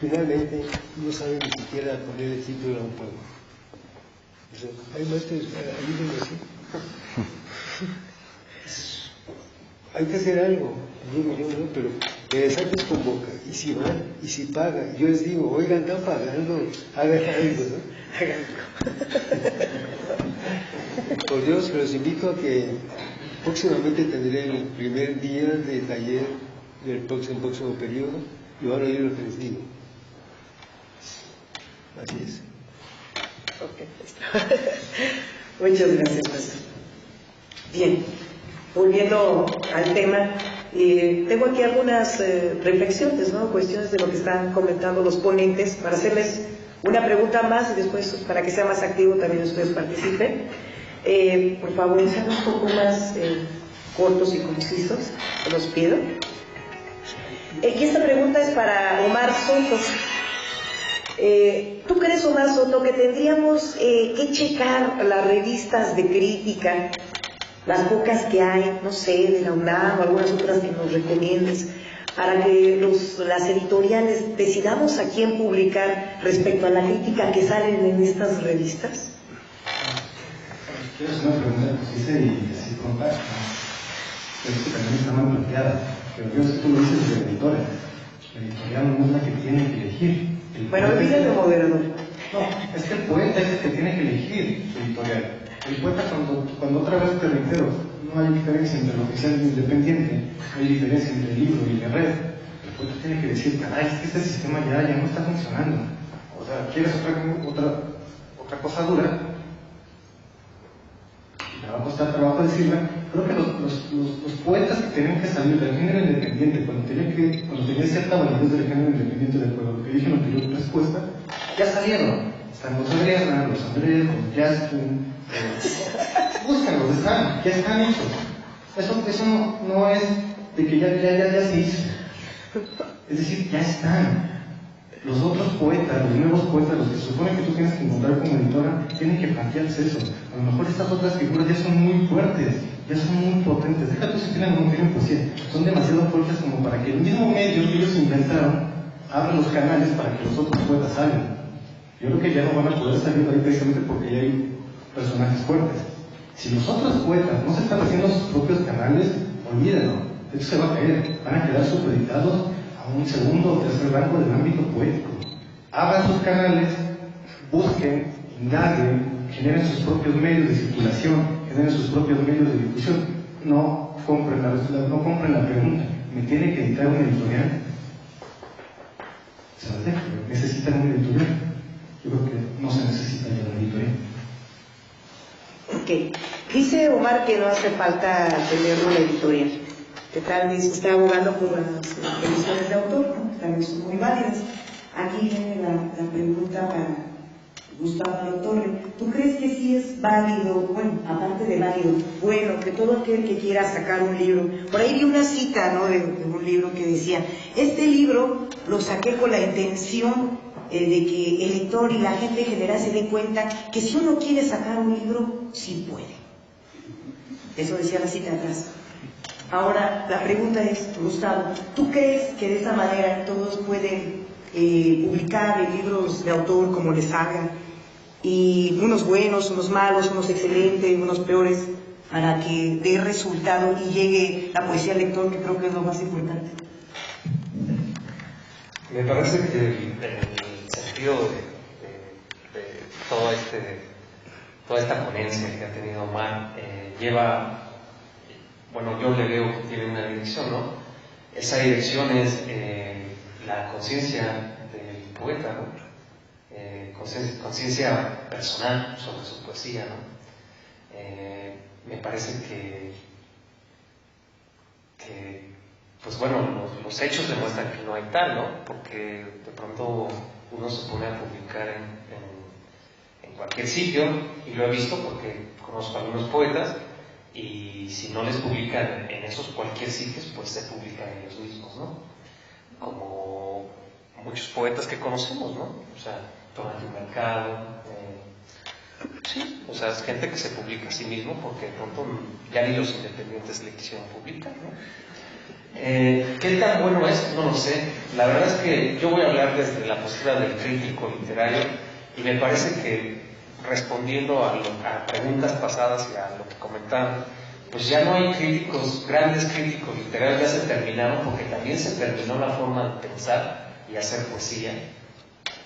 finalmente no saben ni siquiera poner el título a un poema. O sea, hay maestros, ayúdenme así. Hay que hacer algo, digo yo, ¿no? Pero me desartes con boca, y si van, y si pagan, yo les digo, oigan, están pagando, hagan algo, ¿no? Hagan algo. Por Dios, los invito a que próximamente tendré el primer día de taller del próximo periodo, y van a oír lo que les digo. Así es. Okay. Muchas gracias, maestro. Bien, volviendo al tema, tengo aquí algunas reflexiones, ¿no? Cuestiones de lo que están comentando los ponentes, para hacerles una pregunta más y después, para que sea más activo, también ustedes participen. Por favor, sean un poco más cortos y concisos, los pido. Y esta pregunta es para Omar Soto. ¿Tú crees, Omar Soto, que tendríamos que checar las revistas de crítica, las pocas que hay, no sé, de la UNAM o algunas otras que nos recomiendes, para que las editoriales decidamos a quién publicar respecto a la crítica que salen en estas revistas? Quiero hacer una pregunta precisa y así compacta. Creo que también está mal planteada, pero yo sé que tú lo dices de editora. La editorial no es la que tiene que elegir. Bueno, olvídate, moderador. No, es que el poeta es el que tiene que elegir su editorial. El poeta, cuando otra vez te reitero, no hay diferencia entre el oficial y el independiente, no hay diferencia entre el libro y la red. El poeta tiene que decir, caray, es que este sistema ya no está funcionando. O sea, ¿quieres otra cosa dura? Me va a costar trabajo decirla. Creo que los poetas que tenían que salir del género independiente, cuando tenía cierta validez del género independiente de acuerdo a lo que dije en la anterior respuesta, ya salieron. Están los Adriana, los Andrés, los Justin, búscanlos, ya están hechos. Eso no es de que ya se hizo. Es decir, ya están. Los otros poetas, los nuevos poetas, los que se supone que tú tienes que encontrar como editora, tienen que plantearse eso. A lo mejor estas otras figuras ya son muy fuertes, ya son muy potentes. Deja tú si tienen o no tienen poesía. Son demasiado fuertes como para que el mismo medio que ellos inventaron abra los canales para que los otros poetas salgan. Yo creo que ya no van a poder salir de ahí precisamente porque ya hay personajes fuertes. Si los otros poetas no se están haciendo sus propios canales, olvídenlo. Esto se va a caer. Van a quedar supeditados a un segundo o tercer rango del ámbito poético. Abran sus canales, busquen, indaguen, generen sus propios medios de circulación, generen sus propios medios de difusión. No compren la pregunta. ¿Me tiene que editar una editorial? Se las dejo. ¿Necesitan una editorial? Yo creo que no se necesita ya una editorial. Ok. Dice Omar que no hace falta tener una editorial, que tal vez está abogando por las ediciones de autor, ¿no? Tal vez son muy válidas. Aquí viene la pregunta para Gustavo Torre. ¿Tú crees que sí es válido, bueno, aparte de válido, bueno, que todo aquel que quiera sacar un libro, por ahí vi una cita, ¿no?, de un libro que decía, este libro lo saqué con la intención de que el lector y la gente en general se dé cuenta que si uno quiere sacar un libro, sí puede. Eso decía la cita atrás. Ahora, la pregunta es, Gustavo, ¿tú crees que de esa manera todos pueden publicar libros de autor como les haga, y unos buenos, unos malos, unos excelentes, unos peores, para que dé resultado y llegue la poesía al lector, que creo que es lo más importante? Me parece que el sentido de toda esta ponencia que ha tenido Omar lleva, bueno, yo le veo que tiene una dirección, ¿no? Esa dirección es la conciencia del poeta, ¿no? Conciencia personal sobre su poesía, ¿no? Me parece que pues bueno, los hechos demuestran que no hay tal, ¿no? Porque de pronto uno se pone a publicar en cualquier sitio, y lo he visto porque conozco a algunos poetas, y si no les publican en esos cualquier sitios, pues se publican ellos mismos, ¿no? Como muchos poetas que conocemos, ¿no? O sea, Tomás del Mercado, sí, o sea, es gente que se publica a sí mismo porque de pronto ya ni los independientes le quisieron publicar, ¿no? ¿Qué tan bueno es? No lo sé. La verdad es que yo voy a hablar desde la postura del crítico literario y me parece que respondiendo a preguntas pasadas y a lo que comentaban, pues ya no hay críticos, grandes críticos literarios, ya se terminaron, porque también se terminó la forma de pensar y hacer poesía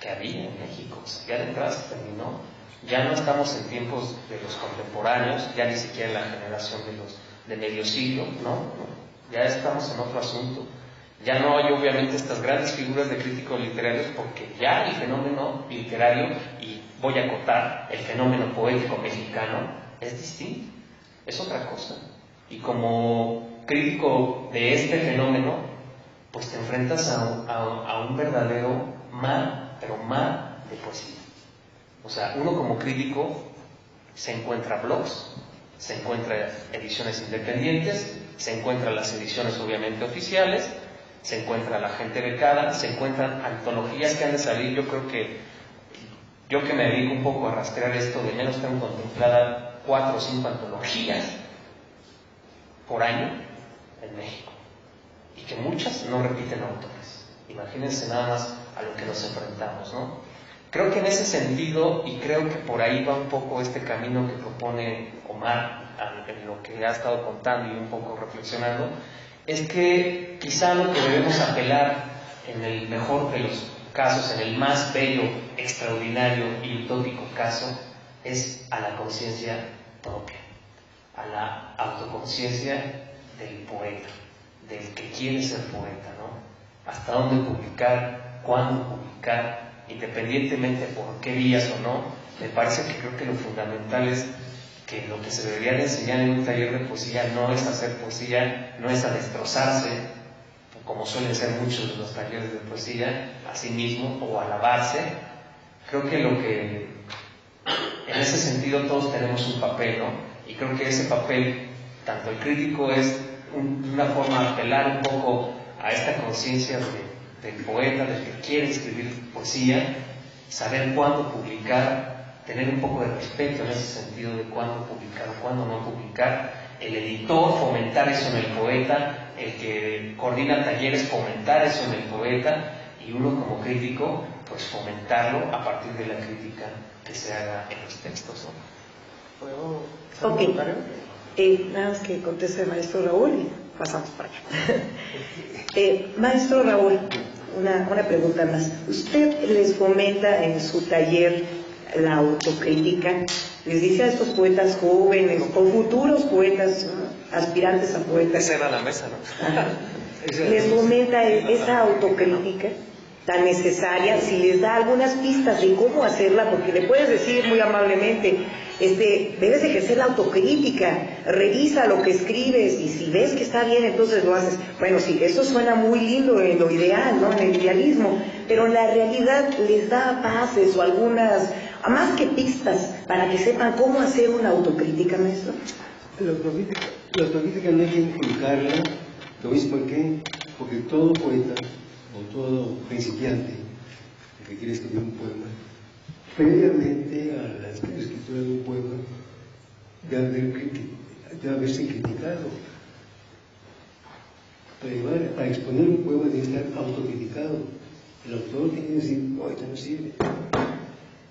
que había en México. O sea, ya de entrada se terminó. Ya no estamos en tiempos de los contemporáneos, ya ni siquiera en la generación de medio siglo, ¿no? Ya estamos en otro asunto. Ya no hay obviamente estas grandes figuras de críticos literarios, porque ya el fenómeno literario, y voy a acotar, el fenómeno poético mexicano es distinto, es otra cosa. Y como crítico de este fenómeno, pues te enfrentas a un verdadero mar, pero mar de poesía. O sea, uno como crítico se encuentra blogs, se encuentra ediciones independientes, se encuentran las ediciones obviamente oficiales, se encuentra la gente becada, se encuentran antologías que han de salir. Yo creo que yo que me dedico un poco a rastrear esto, de menos tengo contemplada 4 o 5 antologías por año en México, y que muchas no repiten autores. Imagínense nada más a lo que nos enfrentamos, ¿no? Creo que en ese sentido, y creo que por ahí va un poco este camino que propone Omar, en lo que ha estado contando y un poco reflexionando, es que quizá lo que debemos apelar en el mejor de los casos, en el más bello, extraordinario y utópico caso, es a la conciencia propia, a la autoconciencia del poeta, del que quiere ser poeta, ¿no? Hasta dónde publicar, cuándo publicar, independientemente por qué vías o no. Me parece que creo que lo fundamental es que lo que se debería de enseñar en un taller de poesía no es hacer poesía, no es a destrozarse, como suelen ser muchos de los talleres de poesía, a sí mismo, o alabarse. Creo que en ese sentido todos tenemos un papel, ¿no? Y creo que ese papel, tanto el crítico es una forma de apelar un poco a esta conciencia del poeta, del que quiere escribir poesía, saber cuándo publicar, tener un poco de respeto en ese sentido de cuándo publicar o cuándo no publicar, el editor fomentar eso en el poeta, el que coordina talleres fomentar eso en el poeta, y uno como crítico pues fomentarlo a partir de la crítica que se haga en los textos, ¿no? ¿Puedo hacer un Ok, comentario? nada más que conteste el maestro Raúl y pasamos para allá. Maestro Raúl, una pregunta más. ¿Usted les fomenta en su taller la autocrítica? ¿Les dice a estos poetas jóvenes o futuros poetas, ¿no?, aspirantes a poetas? Esa era la mesa, ¿no? ¿Les fomenta esa autocrítica tan necesaria? Si les da algunas pistas de cómo hacerla, porque le puedes decir muy amablemente, debes ejercer la autocrítica, revisa lo que escribes y si ves que está bien, entonces lo haces. Bueno, sí, eso suena muy lindo en lo ideal, ¿no?, en el idealismo, pero en la realidad les da bases o algunas, más que pistas, para que sepan cómo hacer una autocrítica, maestro. La autocrítica no hay que inculcarla, lo mismo que, porque todo poeta o todo principiante que quiere escribir un poema, previamente a la escritura de un poema, debe haberse criticado. Para exponer un poema debe estar autocriticado. El autor tiene que decir, no, esto no sirve.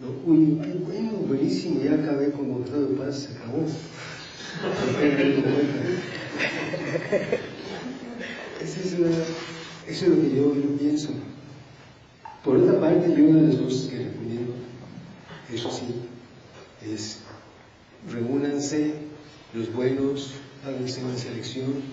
No, uy, qué bueno, buenísimo, ya acabé con Gonzalo de Paz, se acabó. Eso es lo que yo pienso. Por otra parte, yo una de las cosas que recomiendo, eso sí, es reúnanse los buenos, háganse una selección,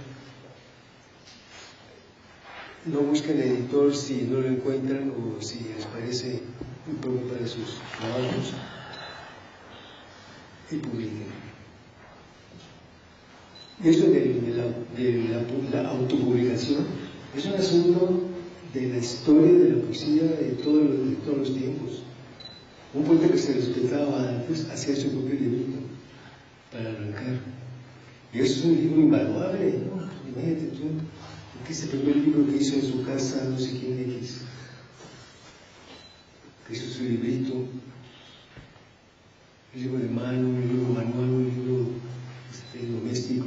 no busquen editor si no lo encuentran o si les parece un poco para sus trabajos, y publiquen. Y eso de la autopublicación es un asunto de la historia de la poesía de todos los tiempos. Un poeta que se respetaba antes hacía su propio librito para arrancar. Y eso es un libro invaluable, ¿no? Imagínate tú, que es el primer libro que hizo en su casa, no sé quién X, que hizo su librito, un libro de mano, un libro manual, un libro doméstico.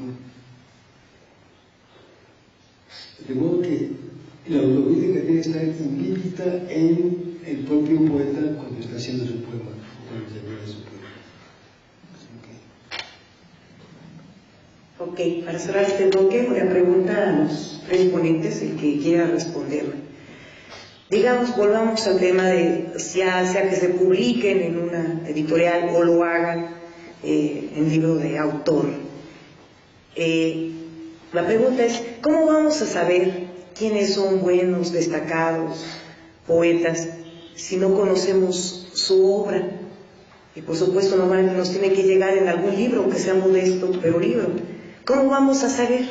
suscita en el propio poeta cuando está haciendo su poema, o cuando termina su poema. Ok, para cerrar este bloque, una pregunta a los tres ponentes, el que quiera responderla. Digamos, volvamos al tema de ya sea que se publiquen en una editorial o lo hagan en libro de autor. La pregunta es, ¿cómo vamos a saber quiénes son buenos, destacados poetas si no conocemos su obra? Y por supuesto normalmente nos tiene que llegar en algún libro, aunque sea modesto, pero libro. ¿Cómo vamos a saber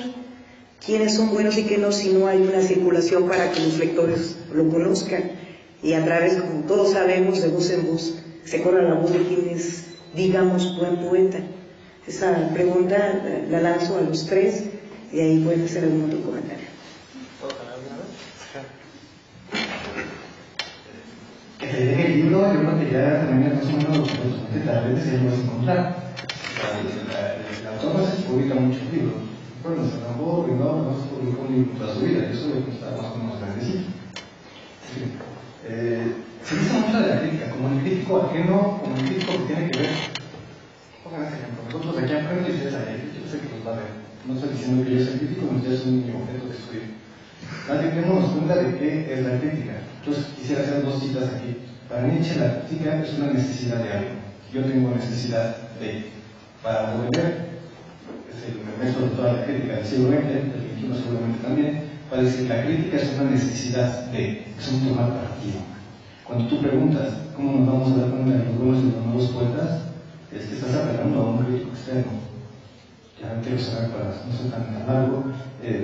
quiénes son buenos y quiénes no si no hay una circulación para que los lectores lo conozcan? Y a través, como todos sabemos, de voz en voz, se corra la voz de quién es, digamos, buen poeta. Esa pregunta la lanzo a los tres y ahí pueden hacer algún otro comentario. Que se lee el libro, yo creo que ya también más o menos tal vez se lo vas a encontrar. El autor no se publica muchos libros. Bueno, se acabó, no se publicó un libro toda su vida, eso está más o menos grandecito. Se dice mucho de la crítica, como el crítico ajeno, como el crítico que tiene que ver. Pongan ese ejemplo, nosotros aquí enfrente y ustedes ahí, yo sé que nos va a ver. No estoy diciendo que yo soy crítico, ni ustedes son mi objeto de estudio. Más bien démonos cuenta de qué es la crítica. Entonces quisiera hacer dos citas aquí. Para Nietzsche la crítica es una necesidad de algo. Yo tengo necesidad de, para poder, es el método de toda la crítica del siglo XX, del XXI seguramente también, para decir que la crítica es una necesidad de, es un tomar partido. Cuando tú preguntas cómo nos vamos a dar cuenta de los buenos y los malos poetas, es que estás apelando a un crítico externo. Ya quiero saber para no ser tan largo,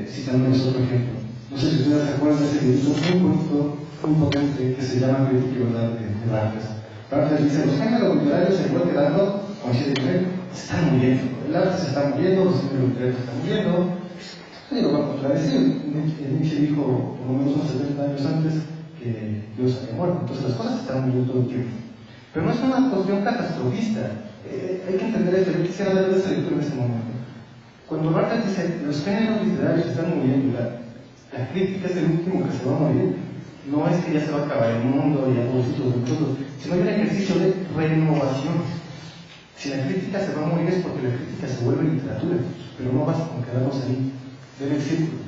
citándoles otro ejemplo. No sé si ustedes se acuerdan de ese libro muy bonito, muy potente, que se llama Crítica y Verdad de Barthes. Barthes dice, los géneros literarios se van quedando, como dice el se están muriendo. El arte se está muriendo, los géneros literarios se están muriendo. Nadie lo va a contradecir. Nietzsche dijo, por lo menos unos 70 años antes, que Dios había muerto. Entonces las cosas se están muriendo todo el tiempo. Pero no es una cuestión catastrofista. Hay que entender esto. Yo quisiera dar esa lectura en este momento. Cuando Barthes dice, los géneros literarios están muriendo, la crítica es el último que se va a morir, no es que ya se va a acabar el mundo y algo así, sino hay un ejercicio de renovación. Si la crítica se va a morir es porque la crítica se vuelve literatura, pero no basta con quedarnos ahí, ver el círculo.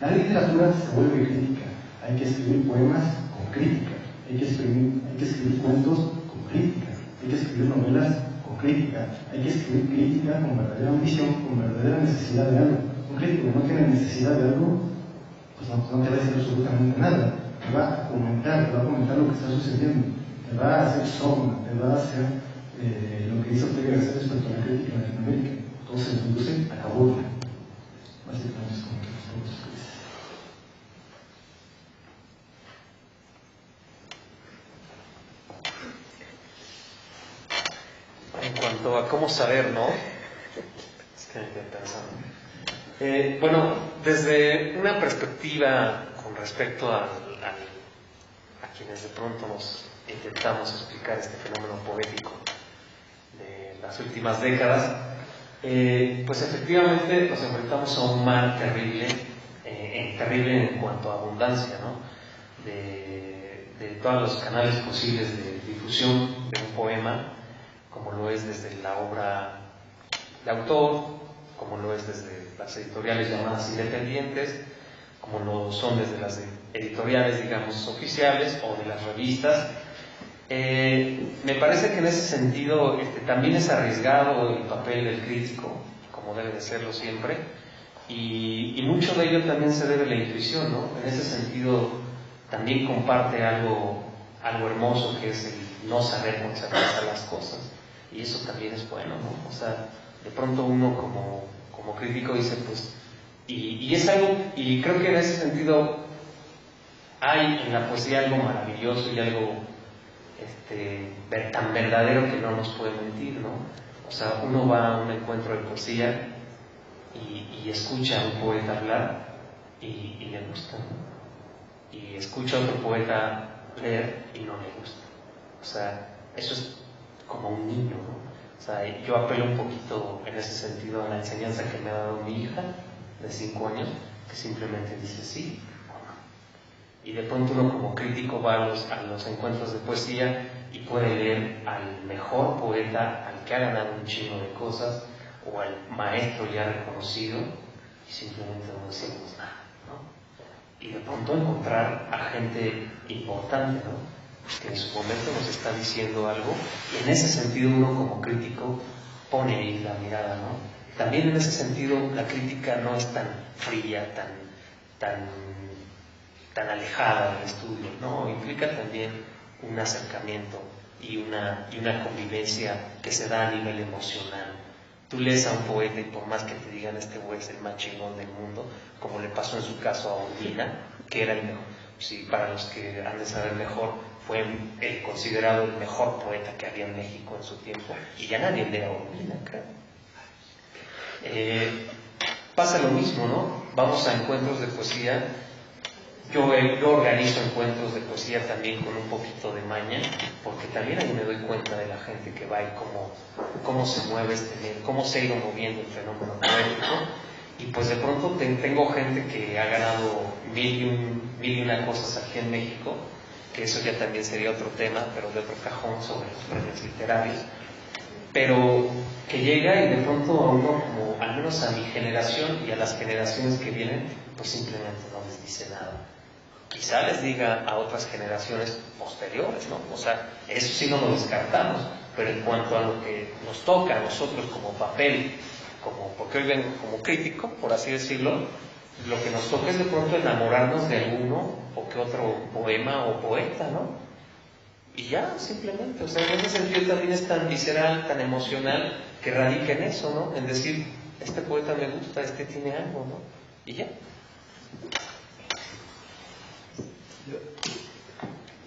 La literatura se vuelve crítica, hay que escribir poemas con crítica, hay que escribir cuentos con crítica, hay que escribir novelas con crítica, hay que escribir crítica con verdadera ambición, con verdadera necesidad de algo. Un crítico que no tiene necesidad de algo, pues no te va a decir absolutamente nada, te va a comentar lo que está sucediendo, te va a hacer sombra, te va a hacer lo que hizo Ortega Gasset respecto a la crítica en Latinoamérica, todo se reduce a la burla. Básicamente es como que los todos que dicen. En cuanto a cómo saber, ¿no? Es que me quedé pensando. Bueno, desde una perspectiva con respecto a quienes de pronto nos intentamos explicar este fenómeno poético de las últimas décadas, pues efectivamente nos enfrentamos a un mar terrible, terrible en cuanto a abundancia, ¿no? De todos los canales posibles de difusión de un poema, como lo es desde la obra de autor, como lo es desde las editoriales llamadas independientes, como lo son desde las editoriales, digamos, oficiales o de las revistas. Me parece que en ese sentido también es arriesgado el papel del crítico, como debe de serlo siempre, y mucho de ello también se debe a la intuición, ¿no? En ese sentido también comparte algo hermoso, que es el no saber conservar las cosas, y eso también es bueno, ¿no? O sea, de pronto uno como crítico dice, pues, y es algo, y creo que en ese sentido hay en la poesía algo maravilloso y algo tan verdadero que no nos puede mentir, ¿no? O sea, uno va a un encuentro de poesía y escucha a un poeta hablar y le gusta, ¿no? Y escucha a otro poeta leer y no le gusta. O sea, eso es como un niño, ¿no? O sea, yo apelo un poquito en ese sentido a la enseñanza que me ha dado mi hija de 5 años, que simplemente dice sí o no. Y de pronto uno como crítico va a los encuentros de poesía y puede leer al mejor poeta, al que ha ganado un chingo de cosas, o al maestro ya reconocido, y simplemente no decimos nada, ¿no? Y de pronto encontrar a gente importante, ¿no? Que en su momento nos está diciendo algo, y en ese sentido uno como crítico pone ahí la mirada, ¿no? También en ese sentido la crítica no es tan fría, tan alejada del estudio, ¿no? Implica también un acercamiento y una convivencia que se da a nivel emocional. Tú lees a un poeta y por más que te digan este güey es el más chingón del mundo, como le pasó en su caso a Urbina, que era el mejor, sí, para los que han de saber mejor, fue considerado el mejor poeta que había en México en su tiempo, y ya nadie lee a Urbina, creo. Pasa lo mismo, ¿no? Vamos a encuentros de poesía. Yo organizo encuentros de poesía también con un poquito de maña, porque también ahí me doy cuenta de la gente que va y cómo se mueve cómo se ha ido moviendo el fenómeno poético. Y pues de pronto tengo gente que ha ganado mil y una cosas aquí en México, que eso ya también sería otro tema, pero de otro cajón, sobre los premios literarios, pero que llega y de pronto a uno, como al menos a mi generación y a las generaciones que vienen, pues simplemente no les dice nada. Quizá les diga a otras generaciones posteriores, ¿no? O sea, eso sí no lo descartamos, pero en cuanto a lo que nos toca a nosotros como papel, porque hoy vengo como crítico, por así decirlo, lo que nos toca es de pronto enamorarnos de alguno o que otro poema o poeta, ¿no? Y ya, simplemente, o sea, en ese sentido también es tan visceral, tan emocional, que radica en eso, ¿no? En decir, este poeta me gusta, este tiene algo, ¿no? Y ya.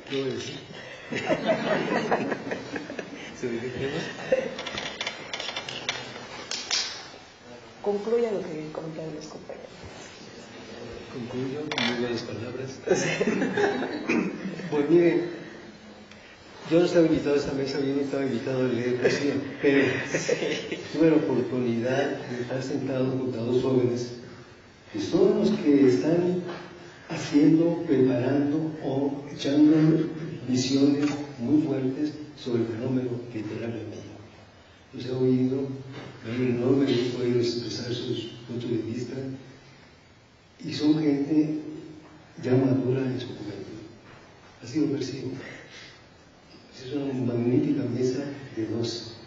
¿Qué voy a decir? ¿Se dirige? Concluya lo que comentaron los compañeros. Concluyo con muy buenas palabras. Pues miren, yo no estaba invitado a esta mesa, yo no estaba invitado a leer poesía, pero tuve la oportunidad de estar sentado junto a dos jóvenes, pues todos los que están haciendo, preparando o echando visiones muy fuertes sobre el fenómeno literario en México. Los he oído, me da enorme gusto oír expresar sus puntos de vista, y son gente ya madura en su juventud. Así lo percibo. Es una magnífica mesa de dos.